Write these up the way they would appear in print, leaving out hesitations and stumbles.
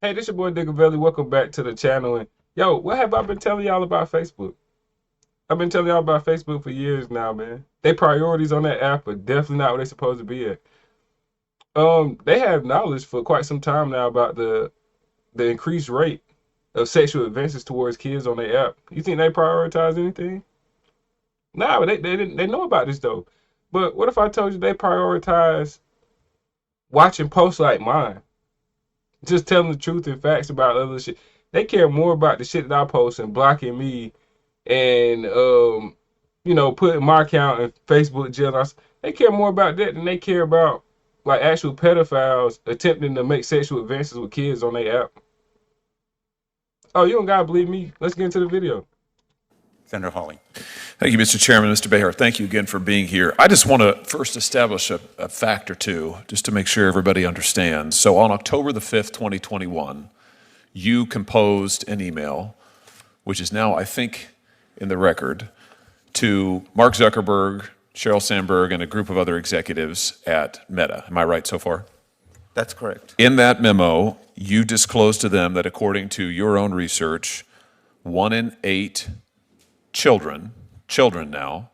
Hey, this your boy Diggaveli. Welcome back to the channel. And yo, what have I been telling y'all about Facebook? I've been telling y'all about Facebook for years now, man. They priorities on that app are definitely not where they're supposed to be at. They have knowledge for quite some time now about the increased rate of sexual advances towards kids on their app. You think they prioritize anything? Nah, they didn't. They know about this though. But what if I told you they prioritize watching posts like mine? Just telling the truth and facts about other shit. They care more about the shit that I post and blocking me and putting my account in Facebook jail. They care more about that than they care about like actual pedophiles attempting to make sexual advances with kids on their app. Oh, you don't gotta believe me. Let's get into the video. Senator Hawley. Thank you, Mr. Chairman. Mr. Behar, thank you again for being here. I just want to first establish a fact or two, just to make sure everybody understands. So on October the 5th, 2021, you composed an email, which is now, I think, in the record, to Mark Zuckerberg, Sheryl Sandberg, and a group of other executives at Meta. Am I right so far? That's correct. In that memo, you disclosed to them that according to your own research, 1 in 8 children now,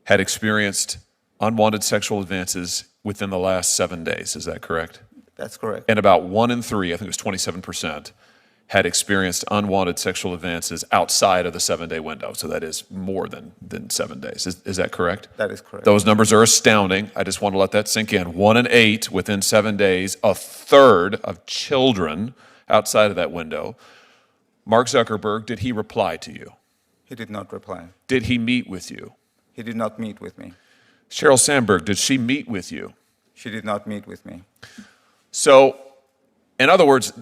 had experienced unwanted sexual advances within the last 7 days. Is that correct? That's correct. And about 1 in 3, I think it was 27%, had experienced unwanted sexual advances outside of the 7-day window. So that is more than 7 days. Is that correct? That is correct. Those numbers are astounding. I just want to let that sink in. 1 in 8 within 7 days, a third of children outside of that window. Mark Zuckerberg, did he reply to you? He did not reply. Did he meet with you? He did not meet with me. Sheryl Sandberg, did she meet with you? She did not meet with me. So, in other words,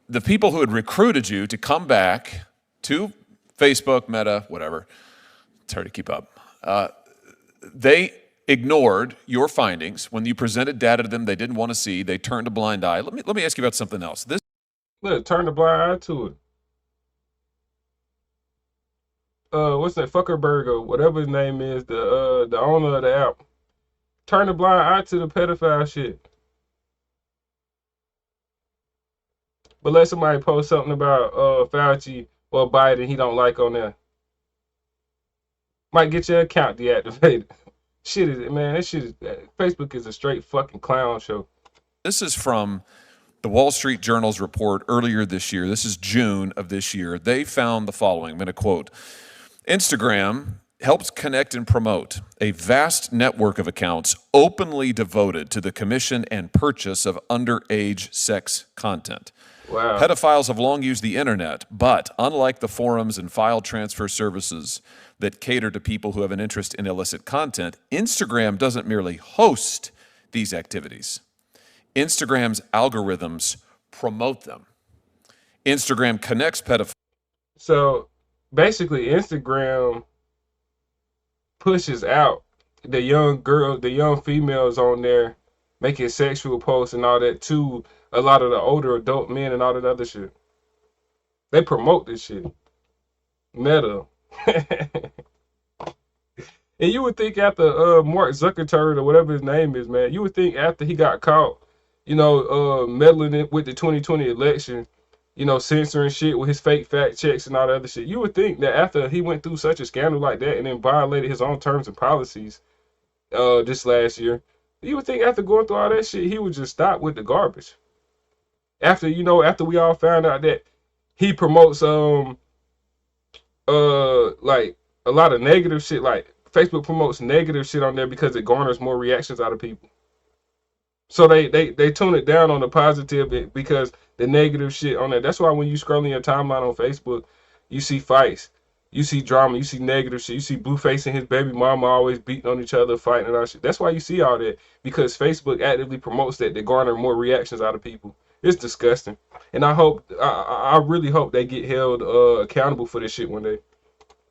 the people who had recruited you to come back to Facebook, Meta, whatever, it's hard to keep up, they ignored your findings. When you presented data to them they didn't want to see, they turned a blind eye. Let me ask you about something else. Look, turn the blind eye to it. What's that Fuckerberg or whatever his name is, the owner of the app. Turn the blind eye to the pedophile shit. But let somebody post something about Fauci or Biden he don't like on there. Might get your account deactivated. Shit is man, that shit is Facebook is a straight fucking clown show. This is from the Wall Street Journal's report earlier this year. This is June of this year. They found the following. I'm going to quote. Instagram helps connect and promote a vast network of accounts openly devoted to the commission and purchase of underage sex content. Wow. Pedophiles have long used the internet, but unlike the forums and file transfer services that cater to people who have an interest in illicit content, Instagram doesn't merely host these activities. Instagram's algorithms promote them. Instagram connects pedophiles. So basically Instagram pushes out the young girls, the young females on there making sexual posts and all that to a lot of the older adult men and all that other shit. They promote this shit. Meta. And you would think after Mark Zuckerberg or whatever his name is, man, you would think after he got caught, meddling it with the 2020 election, censoring shit with his fake fact checks and all that other shit. You would think that after he went through such a scandal like that and then violated his own terms and policies this last year, you would think after going through all that shit, he would just stop with the garbage. After we all found out that he promotes like a lot of negative shit, like Facebook promotes negative shit on there because it garners more reactions out of people. So they tune it down on the positive because the negative shit on there. That's why when you scroll in your timeline on Facebook, you see fights, you see drama, you see negative shit, you see Blueface and his baby mama always beating on each other, fighting and all shit. That's why you see all that, because Facebook actively promotes that to garner more reactions out of people. It's disgusting, and I really hope they get held accountable for this shit one day.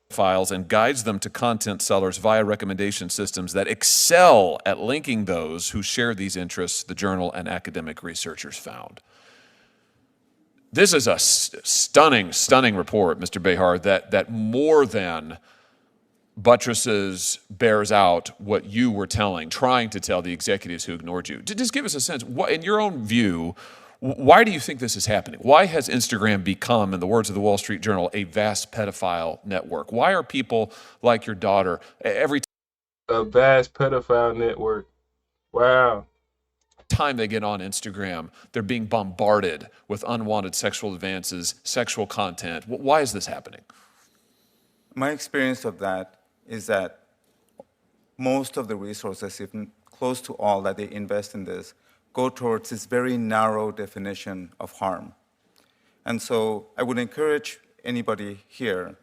Files and guides them to content sellers via recommendation systems that excel at linking those who share these interests, the journal and academic researchers found. This is a stunning report, Mr. Behar, that more than buttresses, bears out what you were trying to tell the executives who ignored you. Just give us a sense, what, in your own view, Why do you think this is happening? Why has Instagram become, in the words of the Wall Street Journal, a vast pedophile network? Why are people like your daughter every A vast pedophile network. Wow. time they get on Instagram, they're being bombarded with unwanted sexual advances, sexual content? Why is this happening? My experience of that is that most of the resources, even close to all that they invest in this, go towards this very narrow definition of harm. And so I would encourage anybody here,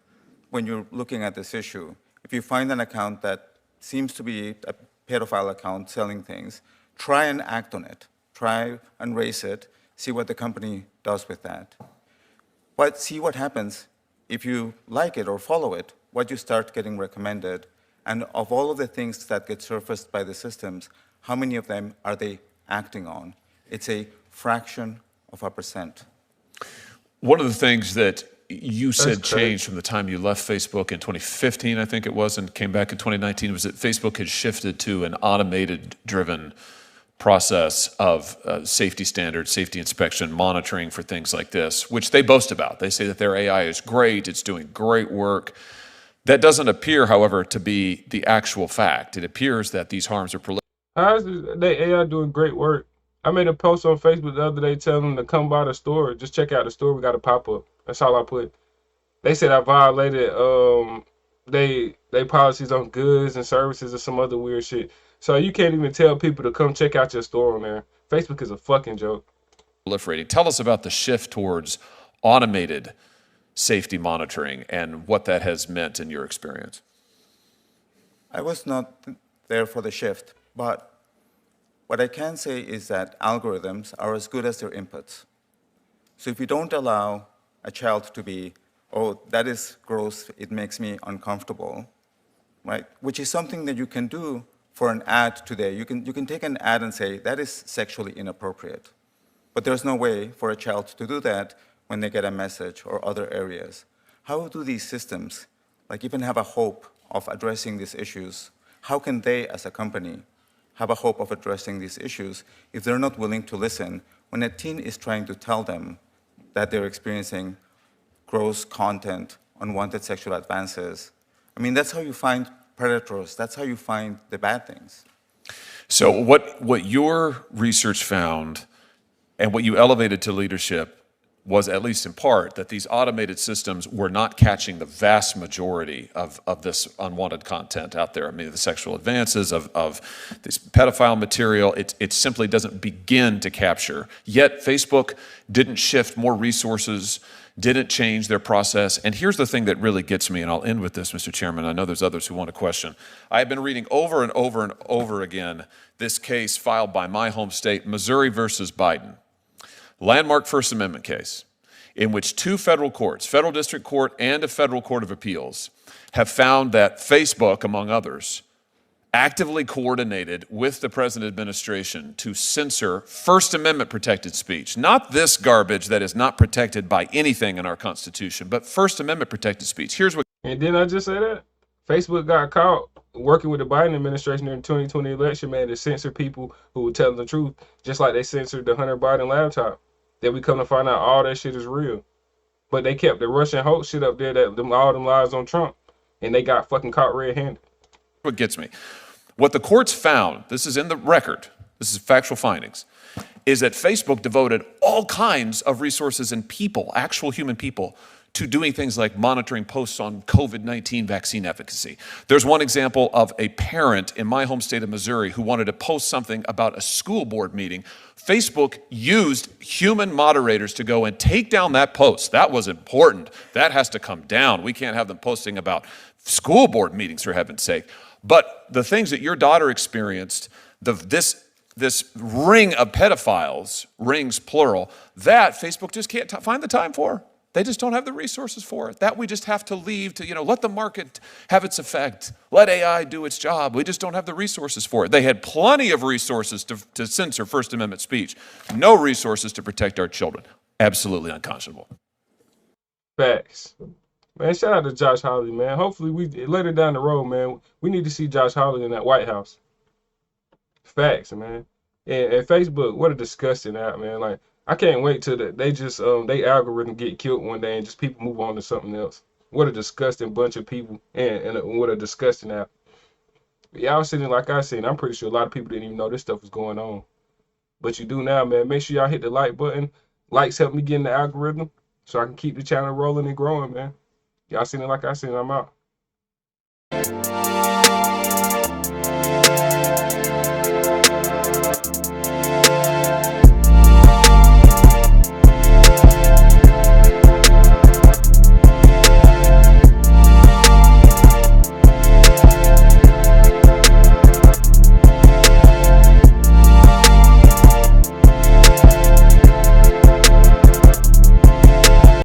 when you're looking at this issue, if you find an account that seems to be a pedophile account selling things, try and act on it. Try and raise it, see what the company does with that. But see what happens if you like it or follow it, what you start getting recommended, and of all of the things that get surfaced by the systems, how many of them are they acting on? It's a fraction of a percent. One of the things that you said That's crazy. changed from the time you left Facebook in 2015, I think it was, and came back in 2019, was that Facebook had shifted to an automated driven process of safety standards, safety inspection, monitoring for things like this, which they boast about. They say that their AI is great, it's doing great work. That doesn't appear, however, to be the actual fact. It appears that these harms are proliferating. How is they AI doing great work? I made a post on Facebook the other day telling them to come by the store. Just check out the store. We got a pop up. That's all I put. They said I violated they policies on goods and services or some other weird shit. So you can't even tell people to come check out your store on there. Facebook is a fucking joke. Tell us about the shift towards automated safety monitoring and what that has meant in your experience. I was not there for the shift, but what I can say is that algorithms are as good as their inputs. So if you don't allow a child to be, oh, that is gross, it makes me uncomfortable, right? Which is something that you can do for an ad today. You can take an ad and say, that is sexually inappropriate. But there's no way for a child to do that when they get a message or other areas. How do these systems, like, even have a hope of addressing these issues? How can they, as a company, have a hope of addressing these issues if they're not willing to listen when a teen is trying to tell them that they're experiencing gross content, unwanted sexual advances? I mean, that's how you find predators. That's how you find the bad things. So what your research found and what you elevated to leadership was, at least in part, that these automated systems were not catching the vast majority of this unwanted content out there. I mean, the sexual advances of this pedophile material, it simply doesn't begin to capture. Yet Facebook didn't shift more resources, didn't change their process. And here's the thing that really gets me, and I'll end with this, Mr. Chairman. I know there's others who want to question. I've been reading over and over and over again this case filed by my home state, Missouri versus Biden. Landmark First Amendment case in which two federal courts, federal district court and a federal court of appeals, have found that Facebook, among others, actively coordinated with the present administration to censor First Amendment protected speech. Not this garbage that is not protected by anything in our Constitution, but First Amendment protected speech. Here's what. And didn't I just say that? Facebook got caught working with the Biden administration during the 2020 election, man, to censor people who were telling the truth, just like they censored the Hunter Biden laptop. Then we come to find out all that shit is real. But they kept the Russian hoax shit up there, that all them lies on Trump, and they got fucking caught red-handed. What gets me. What the courts found, this is in the record, this is factual findings, is that Facebook devoted all kinds of resources and people, actual human people, to doing things like monitoring posts on COVID-19 vaccine efficacy. There's one example of a parent in my home state of Missouri who wanted to post something about a school board meeting. Facebook used human moderators to go and take down that post. That was important. That has to come down. We can't have them posting about school board meetings, for heaven's sake. But the things that your daughter experienced, this ring of pedophiles, rings plural, that Facebook just can't find the time for. They just don't have the resources for it. That we just have to leave to, let the market have its effect. Let AI do its job. We just don't have the resources for it. They had plenty of resources to censor First Amendment speech. No resources to protect our children. Absolutely unconscionable. Facts. Man, shout out to Josh Hawley, man. Hopefully, later down the road, man, we need to see Josh Hawley in that White House. Facts, man. And Facebook, what a disgusting app, man. Like, I can't wait till they just they algorithm get killed one day and just people move on to something else. What a disgusting bunch of people, and what a disgusting app. Y'all seen it like I seen. I'm pretty sure a lot of people didn't even know this stuff was going on. But you do now, man. Make sure y'all hit the like button. Likes help me get in the algorithm so I can keep the channel rolling and growing, man. Y'all seen it like I seen it. I'm out.